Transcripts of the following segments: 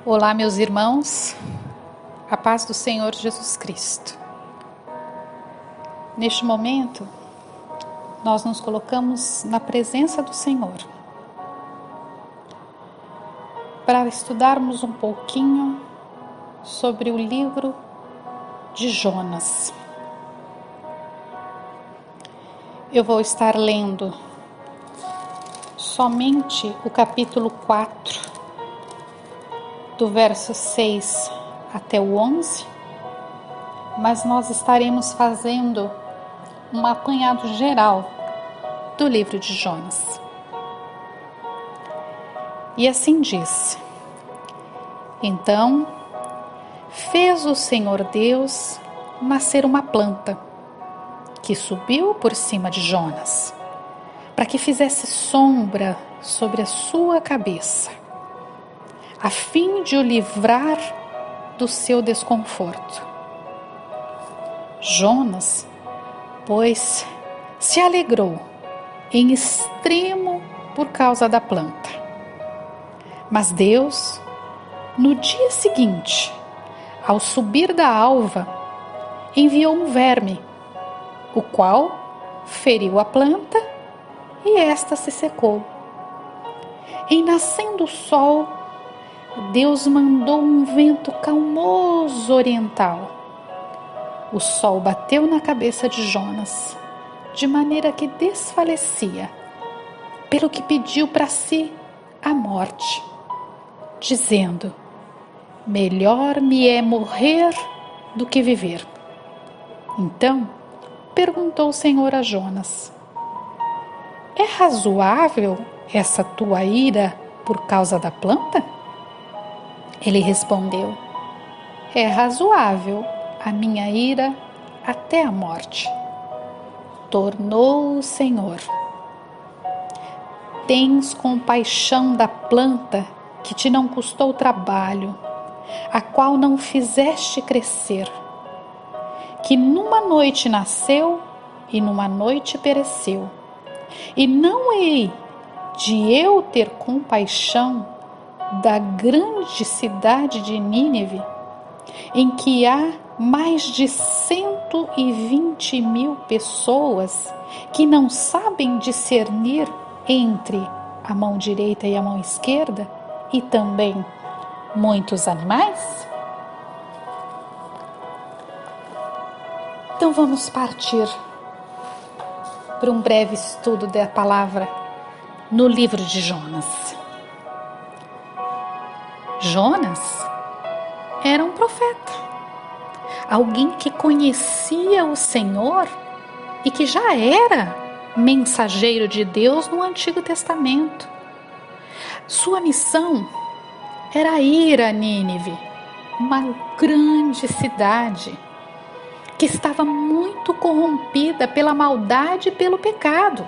Olá, meus irmãos, a paz do Senhor Jesus Cristo. Neste momento, nós nos colocamos na presença do Senhor para estudarmos um pouquinho sobre o livro de Jonas. Eu vou estar lendo somente o capítulo 4, do verso 6 até o 11, mas nós estaremos fazendo um apanhado geral do livro de Jonas. E assim diz: Então fez o Senhor Deus nascer uma planta, que subiu por cima de Jonas, para que fizesse sombra sobre a sua cabeça, a fim de o livrar do seu desconforto. Jonas, pois, se alegrou em extremo por causa da planta. Mas Deus, no dia seguinte, ao subir da alva, enviou um verme, o qual feriu a planta e esta se secou. Em nascendo o sol, Deus mandou um vento calmoso oriental. O sol bateu na cabeça de Jonas, de maneira que desfalecia, pelo que pediu para si a morte, dizendo: melhor me é morrer do que viver. Então perguntou o Senhor a Jonas: é razoável essa tua ira por causa da planta? Ele respondeu: é razoável a minha ira até a morte. Tornou o Senhor: tens compaixão da planta que te não custou trabalho, a qual não fizeste crescer, que numa noite nasceu e numa noite pereceu. E não hei de eu ter compaixão da grande cidade de Nínive, em que há mais de 120.000 pessoas que não sabem discernir entre a mão direita e a mão esquerda, e também muitos animais? Então vamos partir para um breve estudo da palavra no livro de Jonas. Jonas era um profeta, alguém que conhecia o Senhor e que já era mensageiro de Deus no Antigo Testamento. Sua missão era ir a Nínive, uma grande cidade que estava muito corrompida pela maldade e pelo pecado.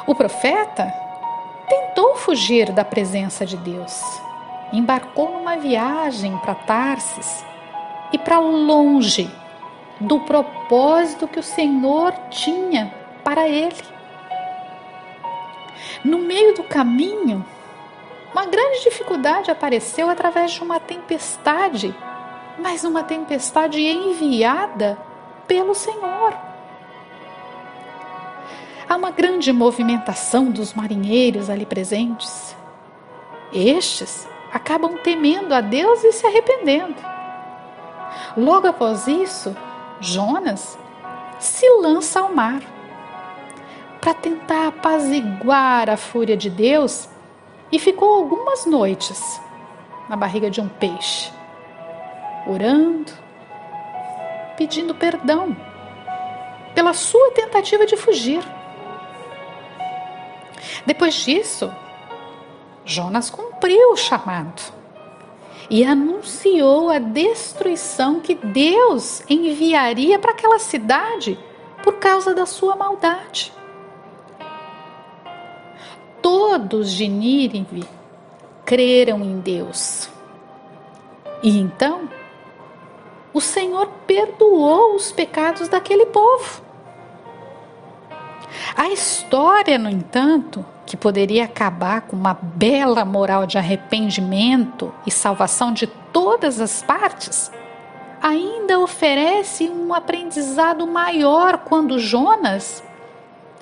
O profeta tentou fugir da presença de Deus, embarcou numa viagem para Tarsis e para longe do propósito que o Senhor tinha para ele. No meio do caminho, uma grande dificuldade apareceu através de uma tempestade, mas uma tempestade enviada pelo Senhor. Há uma grande movimentação dos marinheiros ali presentes. Estes acabam temendo a Deus e se arrependendo. Logo após isso, Jonas se lança ao mar para tentar apaziguar a fúria de Deus e ficou algumas noites na barriga de um peixe, orando, pedindo perdão pela sua tentativa de fugir. Depois disso, Jonas cumpriu o chamado e anunciou a destruição que Deus enviaria para aquela cidade por causa da sua maldade. Todos de Nínive creram em Deus. E então, o Senhor perdoou os pecados daquele povo. A história, no entanto, que poderia acabar com uma bela moral de arrependimento e salvação de todas as partes, ainda oferece um aprendizado maior quando Jonas,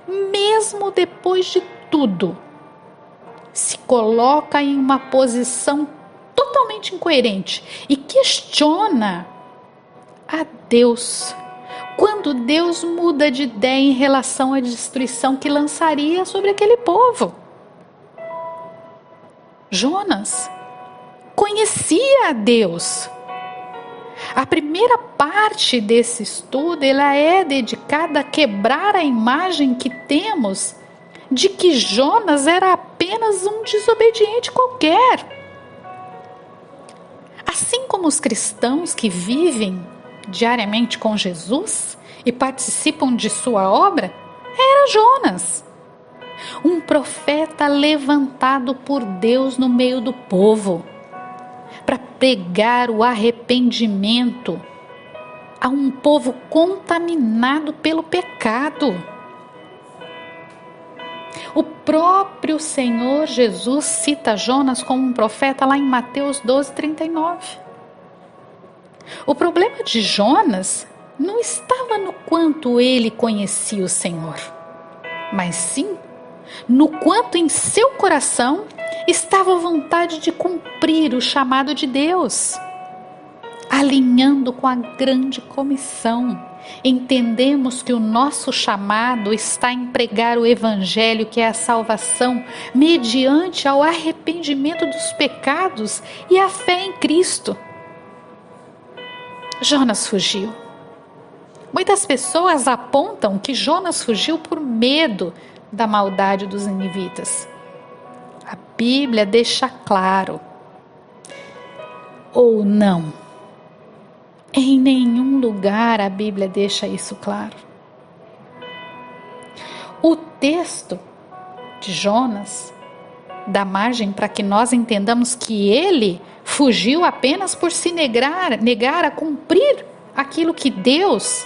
mesmo depois de tudo, se coloca em uma posição totalmente incoerente e questiona a Deus, quando Deus muda de ideia em relação à destruição que lançaria sobre aquele povo. Jonas conhecia a Deus. A primeira parte desse estudo, ela é dedicada a quebrar a imagem que temos de que Jonas era apenas um desobediente qualquer. Assim como os cristãos que vivem diariamente com Jesus e participam de sua obra, era Jonas, um profeta levantado por Deus no meio do povo, para pregar o arrependimento a um povo contaminado pelo pecado. O próprio Senhor Jesus cita Jonas como um profeta lá em Mateus 12:39. O problema de Jonas não estava no quanto ele conhecia o Senhor, mas sim no quanto em seu coração estava a vontade de cumprir o chamado de Deus. Alinhando com a grande comissão, entendemos que o nosso chamado está em pregar o Evangelho, que é a salvação, mediante ao arrependimento dos pecados e a fé em Cristo. Jonas fugiu. Muitas pessoas apontam que Jonas fugiu por medo da maldade dos ninivitas. A Bíblia deixa claro, ou não. Em nenhum lugar a Bíblia deixa isso claro. O texto de Jonas dá margem para que nós entendamos que ele fugiu apenas por se negar a cumprir aquilo que Deus,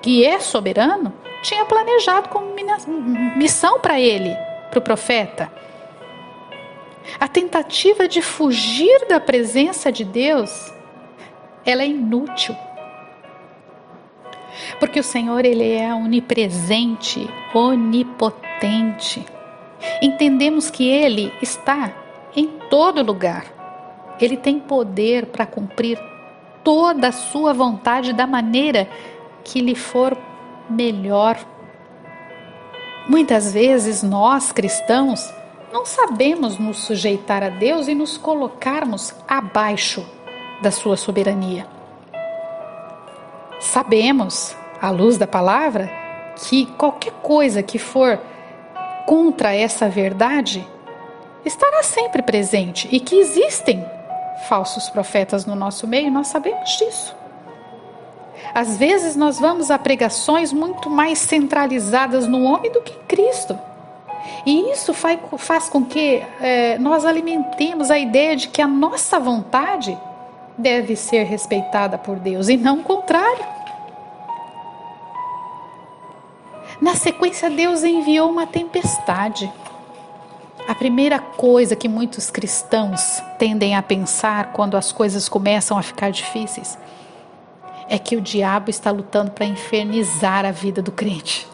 que é soberano, tinha planejado como missão para ele, para o profeta. A tentativa de fugir da presença de Deus, ela é inútil. Porque o Senhor, ele é onipresente, onipotente. Entendemos que ele está em todo lugar. Ele tem poder para cumprir toda a sua vontade da maneira que lhe for melhor. Muitas vezes nós, cristãos, não sabemos nos sujeitar a Deus e nos colocarmos abaixo da sua soberania. Sabemos, à luz da palavra, que qualquer coisa que for contra essa verdade estará sempre presente e que existem falsos profetas no nosso meio, nós sabemos disso. Às vezes nós vamos a pregações muito mais centralizadas no homem do que em Cristo. E isso faz com que nós alimentemos a ideia de que a nossa vontade deve ser respeitada por Deus e não o contrário. Na sequência, Deus enviou uma tempestade. A primeira coisa que muitos cristãos tendem a pensar quando as coisas começam a ficar difíceis é que o diabo está lutando para infernizar a vida do crente.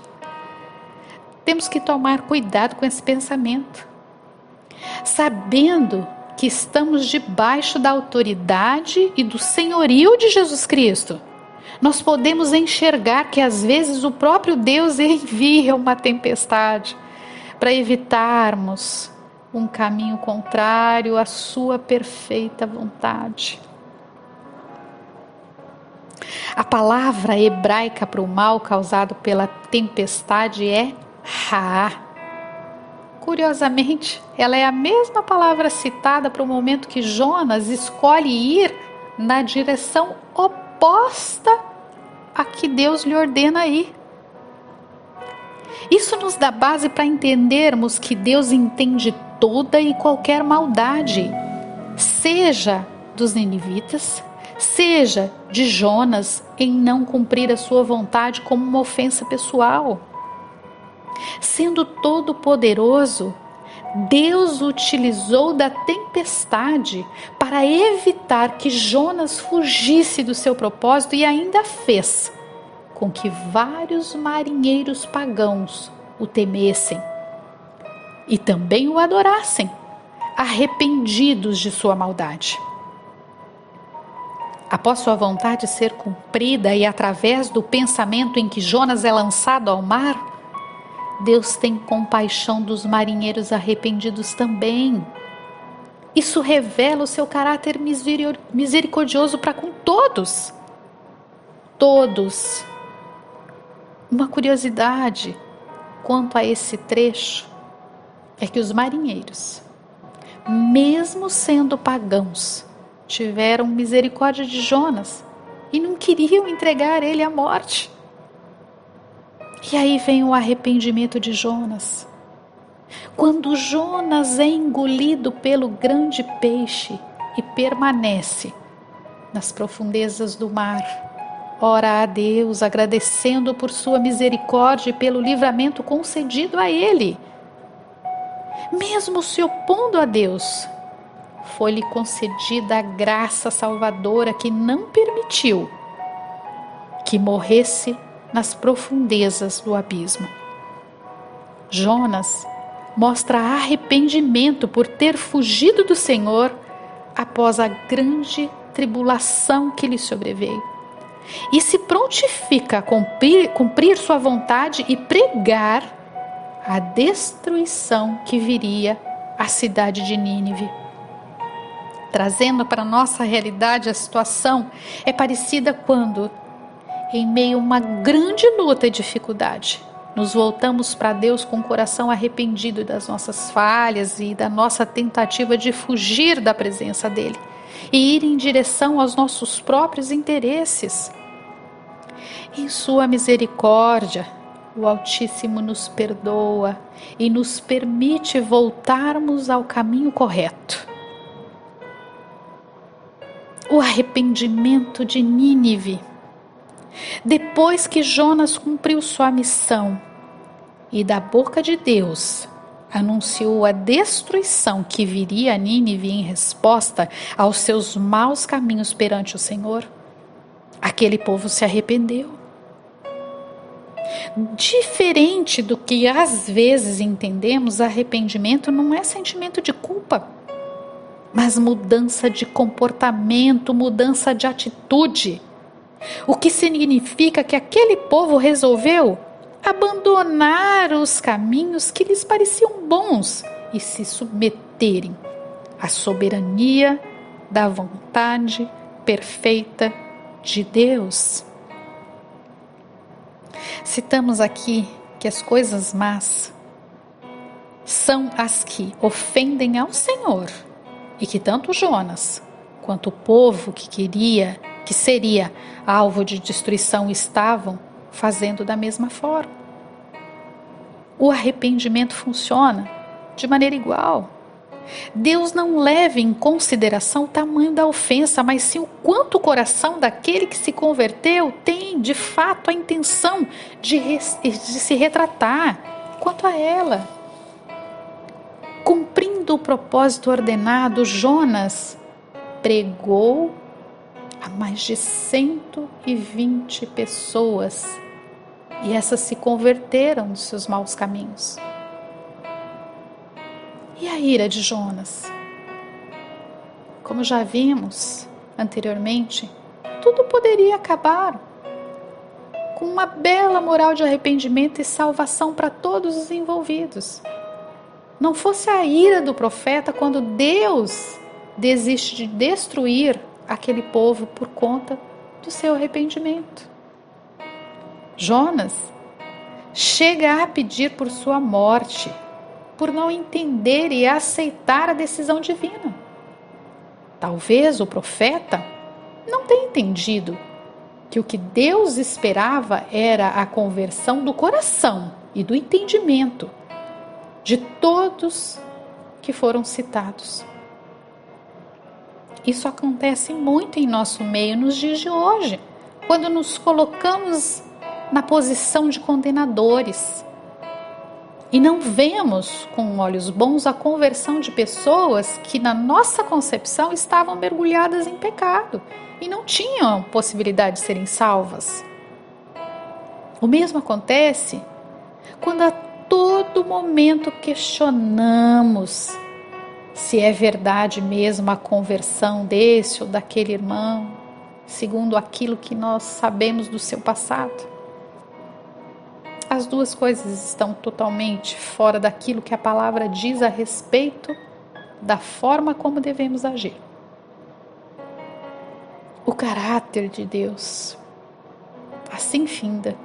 Temos que tomar cuidado com esse pensamento, sabendo que estamos debaixo da autoridade e do senhorio de Jesus Cristo. Nós podemos enxergar que às vezes o próprio Deus envia uma tempestade para evitarmos um caminho contrário à sua perfeita vontade. A palavra hebraica para o mal causado pela tempestade é Ra. Curiosamente, ela é a mesma palavra citada para o momento que Jonas escolhe ir na direção oposta a que Deus lhe ordena ir. Isso nos dá base para entendermos que Deus entende toda e qualquer maldade, seja dos ninivitas, seja de Jonas em não cumprir a sua vontade como uma ofensa pessoal. Sendo todo-poderoso, Deus utilizou da tempestade para evitar que Jonas fugisse do seu propósito e ainda fez com que vários marinheiros pagãos o temessem e também o adorassem, arrependidos de sua maldade. Após sua vontade ser cumprida e através do pensamento em que Jonas é lançado ao mar, Deus tem compaixão dos marinheiros arrependidos também. Isso revela o seu caráter misericordioso para com todos. Todos. Uma curiosidade quanto a esse trecho é que os marinheiros, mesmo sendo pagãos, tiveram misericórdia de Jonas e não queriam entregar ele à morte. E aí vem o arrependimento de Jonas. Quando Jonas é engolido pelo grande peixe e permanece nas profundezas do mar, ora a Deus, agradecendo por sua misericórdia e pelo livramento concedido a ele. Mesmo se opondo a Deus, foi-lhe concedida a graça salvadora que não permitiu que morresse nas profundezas do abismo. Jonas mostra arrependimento por ter fugido do Senhor após a grande tribulação que lhe sobreveio, e se prontifica a cumprir sua vontade e pregar a destruição que viria à cidade de Nínive. Trazendo para a nossa realidade, a situação é parecida quando, em meio a uma grande luta e dificuldade, nos voltamos para Deus com o coração arrependido das nossas falhas e da nossa tentativa de fugir da presença dEle e ir em direção aos nossos próprios interesses. Em sua misericórdia, o Altíssimo nos perdoa e nos permite voltarmos ao caminho correto. O arrependimento de Nínive. Depois que Jonas cumpriu sua missão e da boca de Deus anunciou a destruição que viria a Nínive em resposta aos seus maus caminhos perante o Senhor, aquele povo se arrependeu. Diferente do que às vezes entendemos, arrependimento não é sentimento de culpa, mas mudança de comportamento, mudança de atitude. O que significa que aquele povo resolveu abandonar os caminhos que lhes pareciam bons e se submeterem à soberania da vontade perfeita de Deus. Citamos aqui que as coisas más são as que ofendem ao Senhor e que tanto Jonas quanto o povo que seria alvo de destruição estavam fazendo da mesma forma. O arrependimento funciona de maneira igual. Deus não leva em consideração o tamanho da ofensa, mas sim o quanto o coração daquele que se converteu tem, de fato, a intenção de se retratar quanto a ela. Cumprindo o propósito ordenado, Jonas pregou a mais de 120 pessoas e essas se converteram dos seus maus caminhos. E a ira de Jonas? Como já vimos anteriormente, tudo poderia acabar com uma bela moral de arrependimento e salvação para todos os envolvidos. Não fosse a ira do profeta quando Deus desiste de destruir aquele povo por conta do seu arrependimento. Jonas chega a pedir por sua morte, por não entender e aceitar a decisão divina. Talvez o profeta não tenha entendido que o que Deus esperava era a conversão do coração e do entendimento de todos que foram citados. Isso acontece muito em nosso meio nos dias de hoje, quando nos colocamos na posição de condenadores. E não vemos com olhos bons a conversão de pessoas que, na nossa concepção, estavam mergulhadas em pecado e não tinham possibilidade de serem salvas. O mesmo acontece quando a todo momento questionamos se é verdade mesmo a conversão desse ou daquele irmão, segundo aquilo que nós sabemos do seu passado. As duas coisas estão totalmente fora daquilo que a palavra diz a respeito da forma como devemos agir. O caráter de Deus assim finda.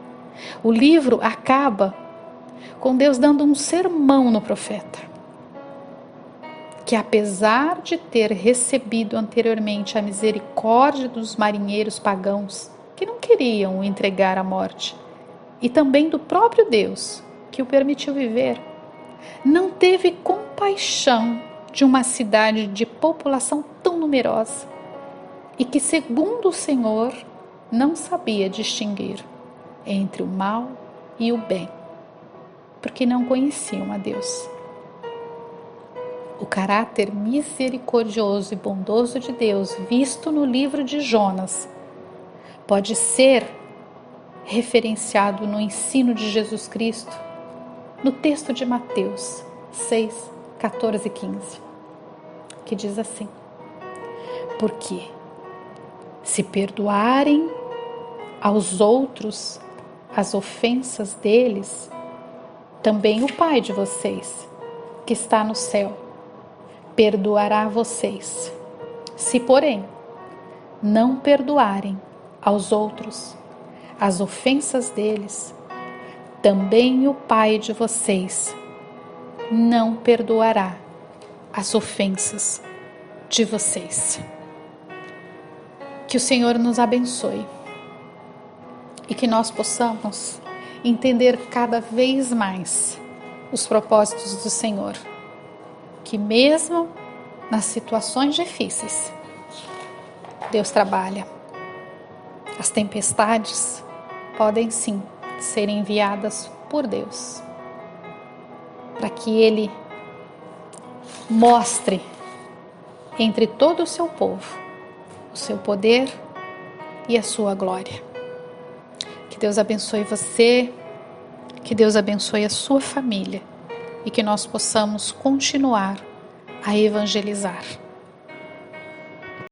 O livro acaba com Deus dando um sermão no profeta, que apesar de ter recebido anteriormente a misericórdia dos marinheiros pagãos que não queriam o entregar à morte, e também do próprio Deus, que o permitiu viver, não teve compaixão de uma cidade de população tão numerosa e que, segundo o Senhor, não sabia distinguir entre o mal e o bem, porque não conheciam a Deus. O caráter misericordioso e bondoso de Deus, visto no livro de Jonas, pode ser referenciado no ensino de Jesus Cristo, no texto de Mateus 6, 14 e 15, que diz assim: porque se perdoarem aos outros as ofensas deles, também o Pai de vocês, que está no céu, perdoará vocês. Se, porém, não perdoarem aos outros as ofensas deles, também o Pai de vocês não perdoará as ofensas de vocês. Que o Senhor nos abençoe e que nós possamos entender cada vez mais os propósitos do Senhor, que mesmo nas situações difíceis, Deus trabalha. As tempestades podem sim ser enviadas por Deus, para que Ele mostre entre todo o seu povo o seu poder e a sua glória. Que Deus abençoe você, que Deus abençoe a sua família e que nós possamos continuar a evangelizar.